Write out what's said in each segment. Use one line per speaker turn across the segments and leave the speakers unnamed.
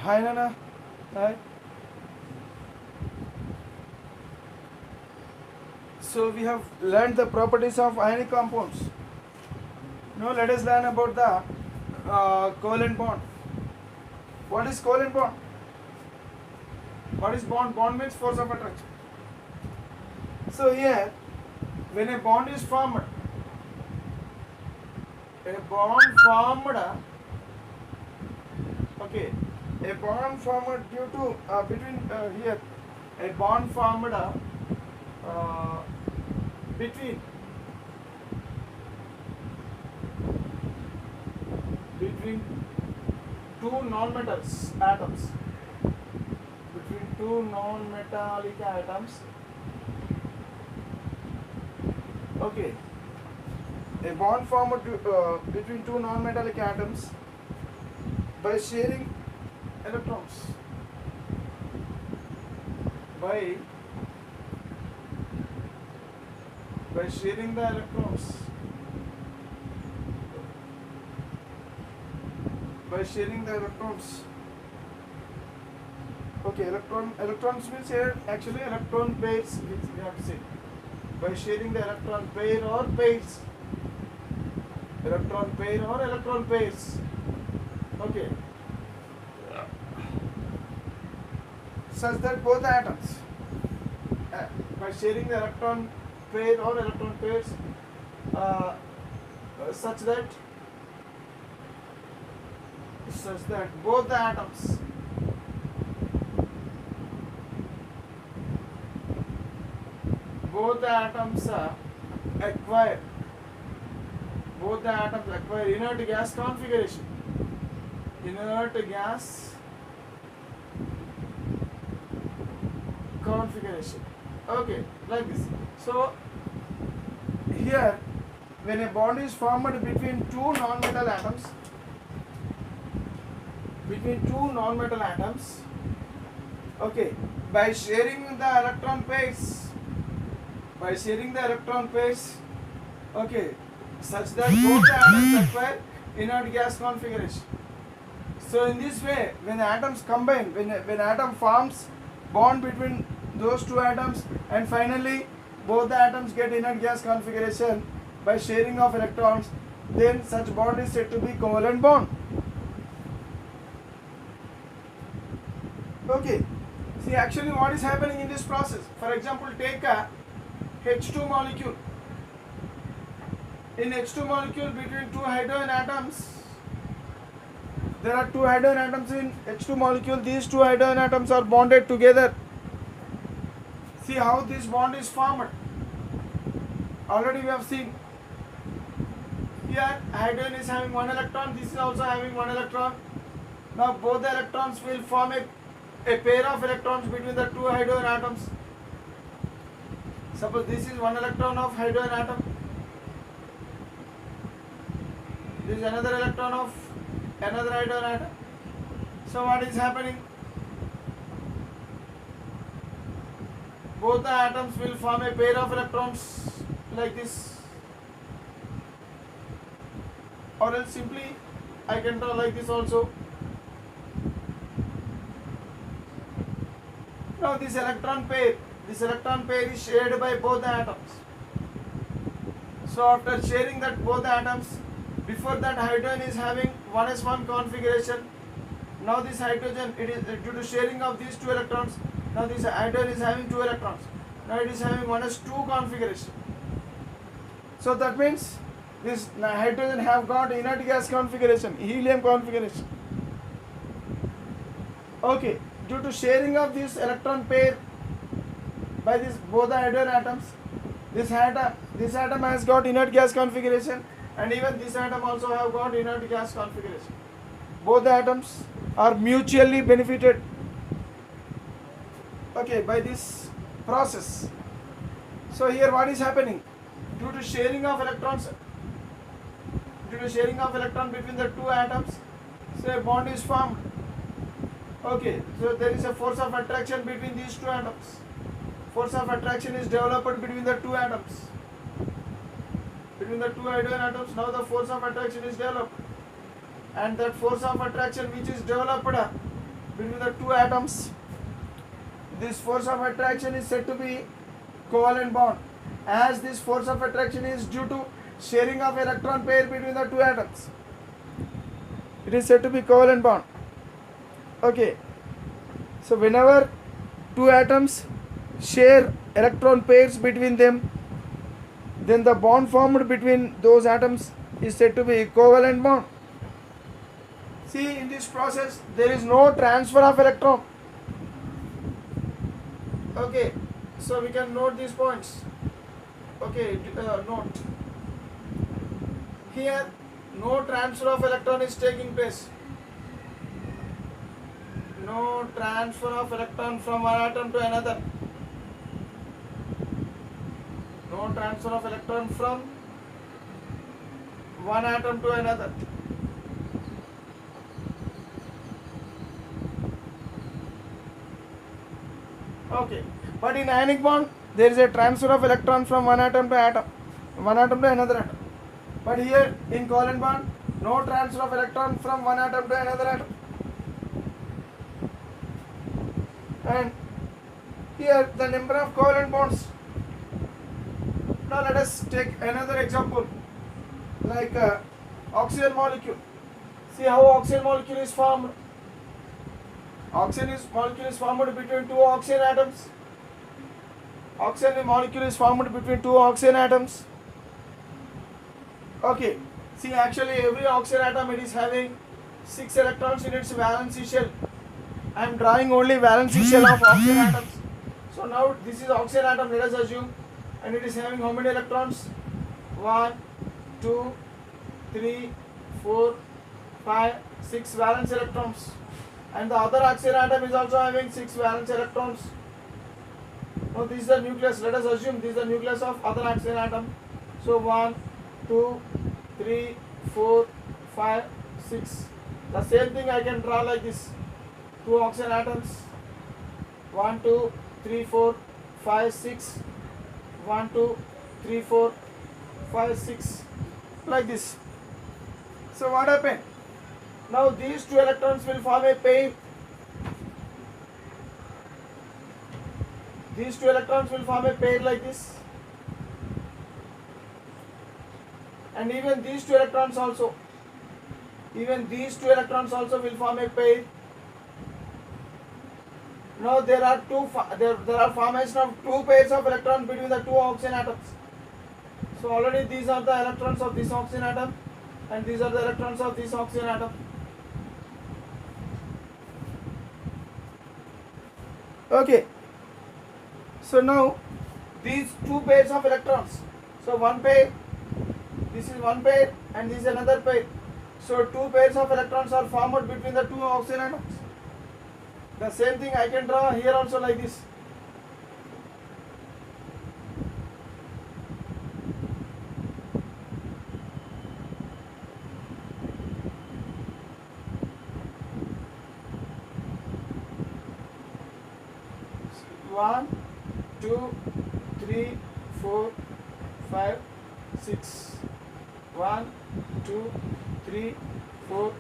Hi Nana. Hi. So we have learned the properties of ionic compounds. Now let us learn about the covalent bond. What is covalent bond? What is bond? Bond means force of attraction. So here, when a bond is formed, okay, a bond formed due to between here, a bond formed between between two non-metals atoms, between two non-metallic atoms. Okay, a bond formed between two non-metallic atoms by sharing electrons. By sharing the electrons. By sharing the electrons. Okay, electrons means here actually electron pairs, which we have to say. By sharing the electron pair or pairs. Electron pair or electron pairs. Okay. Such that both the atoms, by sharing the electron pair or electron pairs, such that both the atoms acquire inert gas configuration. Inert gas configuration. Okay, like this. So here, when a bond is formed between two non-metal atoms, okay, by sharing the electron pairs, okay, such that both the atoms acquire inert gas configuration. So in this way, when atoms combine, when atom forms bond between those two atoms, and finally both the atoms get inert gas configuration by sharing of electrons, then such bond is said to be covalent bond. Okay, see actually what is happening in this process. For example, take a H2 molecule. In H2 molecule between two hydrogen atoms, there are two hydrogen atoms in H2 molecule. These two hydrogen atoms are bonded together. See how this bond is formed. Already we have seen. Here hydrogen is having one electron, this is also having one electron. Now both the electrons will form a pair of electrons between the two hydrogen atoms. Suppose this is one electron of hydrogen atom. This is another electron of another hydrogen atom. So what is happening? Both the atoms will form a pair of electrons like this. Or else simply I can draw like this also. Now this electron pair is shared by both the atoms. So after sharing that both the atoms, before that hydrogen is having 1s1 configuration. Now this hydrogen, it is due to sharing of these two electrons. Now this hydrogen is having two electrons. Now it is having 1s2 configuration. So that means this hydrogen have got inert gas configuration, helium configuration. Okay, due to sharing of this electron pair by this both the hydrogen atoms, this atom has got inert gas configuration, and even this atom also have got inert gas configuration. Both the atoms are mutually benefited, okay, by this process. So here what is happening? Due to sharing of electrons between the two atoms, so a bond is formed. Okay, so there is a force of attraction between these two atoms. Force of attraction is developed between the two atoms. Between the two hydrogen atoms, now the force of attraction is developed. And that force of attraction which is developed between the two atoms. This force of attraction is said to be covalent bond, as this force of attraction is due to sharing of electron pair between the two atoms. It is said to be covalent bond. Okay, so whenever two atoms share electron pairs between them, then the bond formed between those atoms is said to be covalent bond. See, in this process there is no transfer of electron. Okay, so we can note these points. Okay, note here no transfer of electron is taking place. No transfer of electron from one atom to another. No transfer of electron from one atom to another. Okay, but in ionic bond there is a transfer of electron from one atom to another atom. But here in covalent bond, no transfer of electron from one atom to another atom. And here the number of covalent bonds. Now let us take another example, like oxygen molecule. See how oxygen molecule is formed. Oxygen molecule is formed between two oxygen atoms. Oxygen molecule is formed between two oxygen atoms. Okay, see, actually every oxygen atom, it is having 6 electrons in its valency shell. I am drawing only valency shell of oxygen atoms. So now this is oxygen atom, let us assume, and it is having how many electrons? 1, 2, 3, 4, 5, 6 valence electrons. And the other oxygen atom is also having 6 valence electrons. Now this is the nucleus. Let us assume this is the nucleus of other oxygen atom. So 1, 2, 3, 4, 5, 6. The same thing I can draw like this. Two oxygen atoms. 1, 2, 3, 4, 5, 6. 1, 2, 3, 4, 5, 6. Like this. So what happened? Now these two electrons will form a pair. These two electrons will form a pair like this. And even these two electrons also. Even these two electrons also will form a pair. Now there are formation of two pairs of electrons between the two oxygen atoms. So already these are the electrons of this oxygen atom, and these are the electrons of this oxygen atom. Okay. So now these two pairs of electrons. So one pair, this is one pair, and this is another pair. So two pairs of electrons are formed between the two oxygen atoms. The same thing I can draw here also like this. One, 2, 3, 4, 5, 6. 1, 2, 3, 4,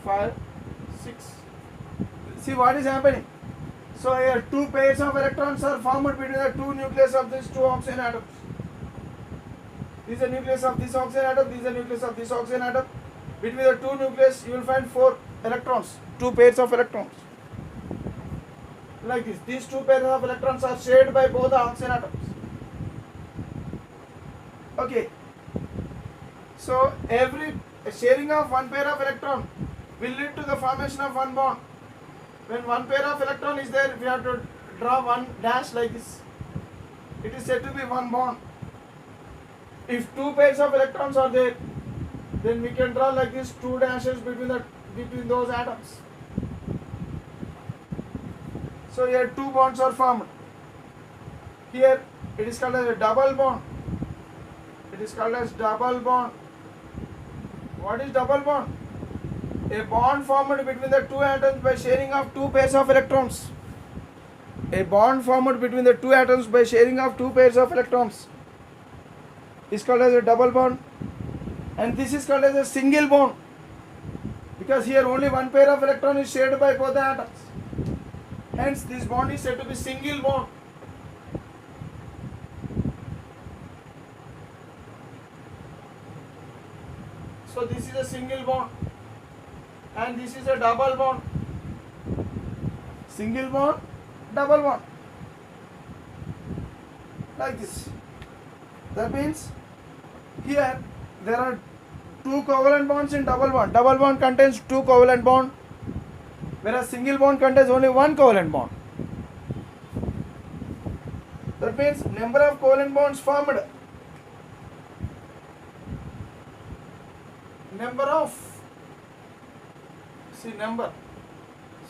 5, 6. See what is happening? So here two pairs of electrons are formed between the two nucleus of these two oxygen atoms. This is the nucleus of this oxygen atom, this is the nucleus of this oxygen atom. Between the two nucleus you will find 4 electrons, two pairs of electrons. Like this. These two pairs of electrons are shared by both the oxygen atoms. Okay. So every sharing of one pair of electron will lead to the formation of one bond. When one pair of electron is there, we have to draw one dash like this. It is said to be one bond. If two pairs of electrons are there, then we can draw like this, two dashes between those atoms. So here two bonds are formed. Here it is called as a double bond. It is called as double bond. What is double bond? A bond formed between the two atoms by sharing of two pairs of electrons. A bond formed between the two atoms by sharing of two pairs of electrons is called as a double bond. And this is called as a single bond, because here only one pair of electron is shared by both the atoms. Hence this bond is said to be single bond. So this is a single bond and this is a double bond. Single bond, double bond. Like this. That means here there are two covalent bonds in double bond. Double bond contains two covalent bonds, whereas single bond contains only one covalent bond. That means number of covalent bonds formed, number of, see number,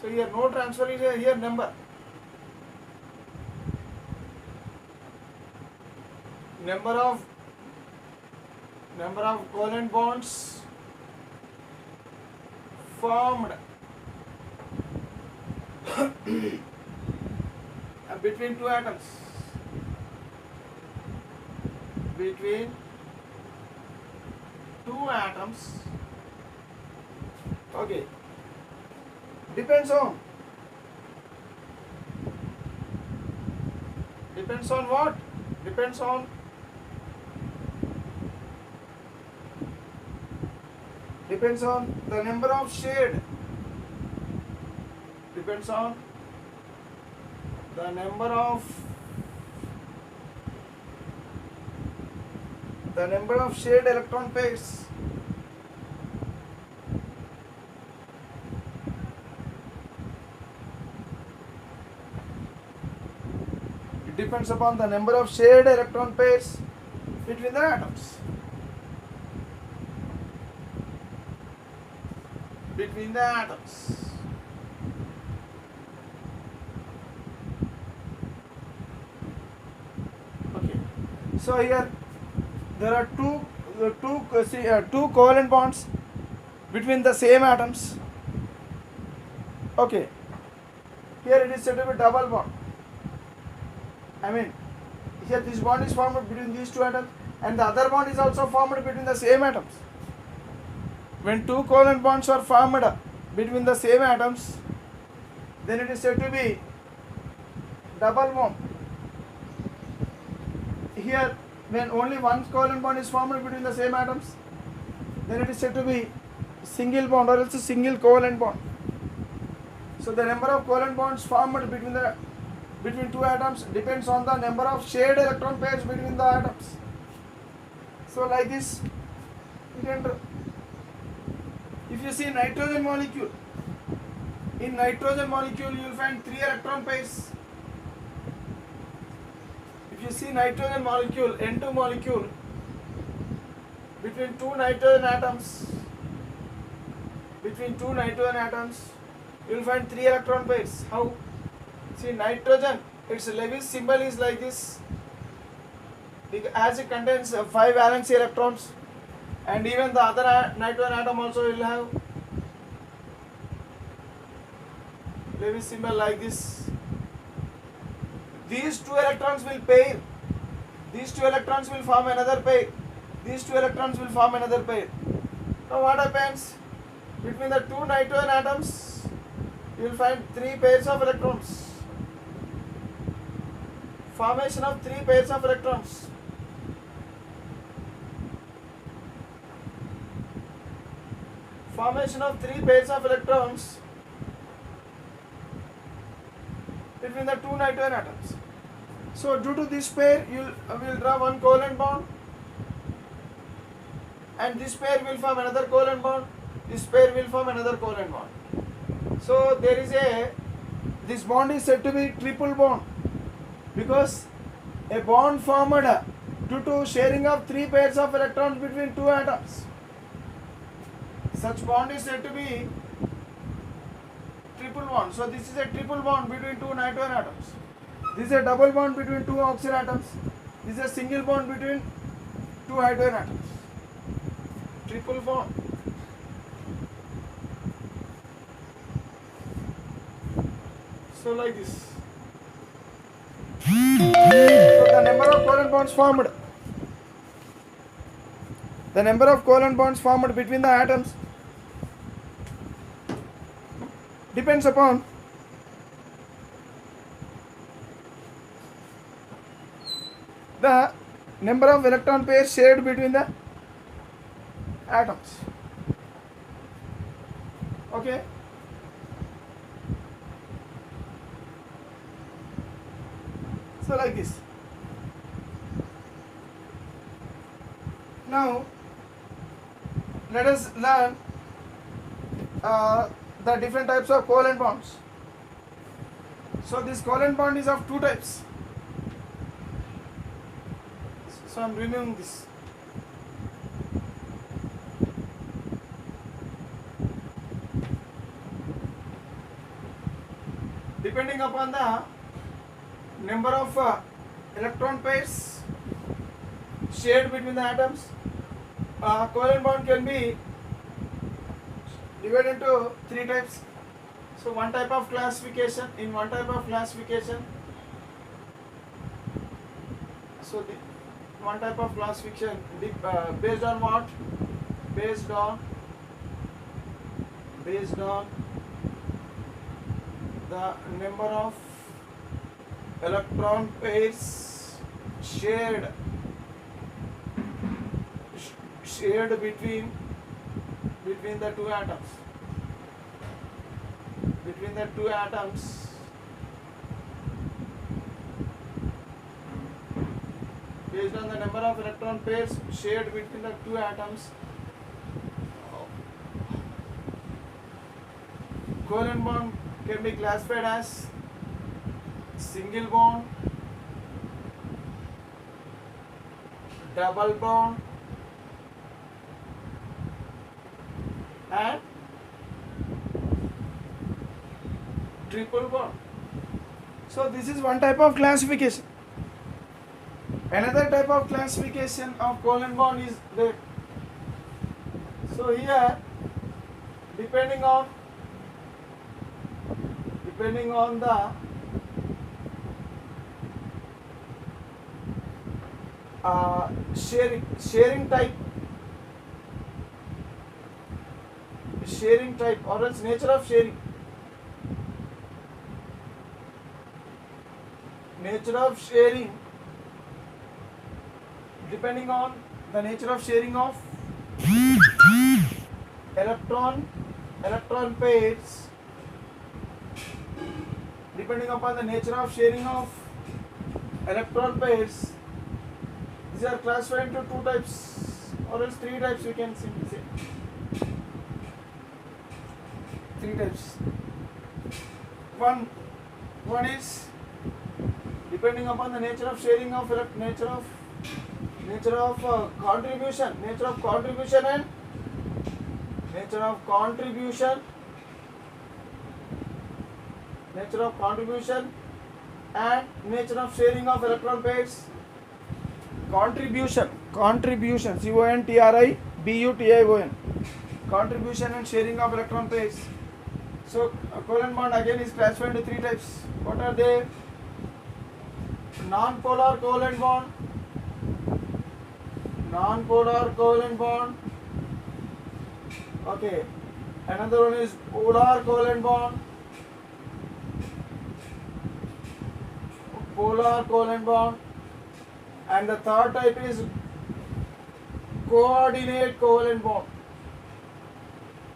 so here no transfer is here, number of covalent bonds formed between two atoms, okay, depends on what? Depends on the number of shade, depends on the number of shared electron pairs. It depends upon the number of shared electron pairs between the atoms. Okay. So here there are two covalent bonds between the same atoms. Okay. Here it is said to be double bond. I mean, here this bond is formed between these two atoms, and the other bond is also formed between the same atoms. When two covalent bonds are formed between the same atoms, then it is said to be double bond. Here, when only one covalent bond is formed between the same atoms, then it is said to be single bond or else a single covalent bond. So the number of covalent bonds formed between two atoms depends on the number of shared electron pairs between the atoms. So like this, you can. If you see nitrogen molecule, in nitrogen molecule you will find 3 electron pairs. If you see nitrogen molecule, N2 molecule, between two nitrogen atoms, you will find 3 electron pairs. How? See nitrogen, its Lewis symbol is like this, as it contains 5 valency electrons. And even the other nitrogen atom also will have Lewis symbol like this. These 2 electrons will pair. These 2 electrons will form another pair. These 2 electrons will form another pair. Now what happens? Between the 2 nitrogen atoms, you will find 3 pairs of electrons. Formation of 3 pairs of electrons. Formation of 3 pairs of electrons between the 2 nitrogen atoms. So due to this pair, you will draw one covalent bond, and this pair will form another covalent bond. This pair will form another covalent bond. So there is this bond is said to be triple bond, because a bond formed due to sharing of 3 pairs of electrons between 2 atoms. Such bond is said to be triple bond. So this is a triple bond between 2 nitrogen atoms. This is a double bond between 2 oxygen atoms. This is a single bond between 2 hydrogen atoms. Triple bond. So like this. So the number of covalent bonds formed. The number of covalent bonds formed between the atoms depends upon the number of electron pairs shared between the atoms. Okay. So like this. Now let us learn the different types of covalent bonds. So this covalent bond is of two types. So I am removing this. Depending upon the number of electron pairs shared between the atoms, covalent bond can be divided into three types. So one type of classification, so the one type of classification based on what? Based on the number of electron pairs shared between the two atoms. Between the two atoms, based on the number of electron pairs shared between the two atoms, covalent bond can be classified as single bond, double bond, and triple bond. So this is one type of classification. Another type of classification of covalent bond is there. So here, depending on the sharing type or else nature of sharing. Depending on the nature of sharing of electron pairs, depending upon the nature of sharing of electron pairs, these are classified into two types or else three types, we can simply say. Three types. One is depending upon the nature of sharing of nature of contribution and nature of sharing of electron pairs. Contribution, CONTRIBUTION, contribution and sharing of electron pairs. So a covalent bond again is classified into three types. What are they? Non-polar covalent bond. Okay. Another one is polar covalent bond. And the third type is coordinate covalent bond.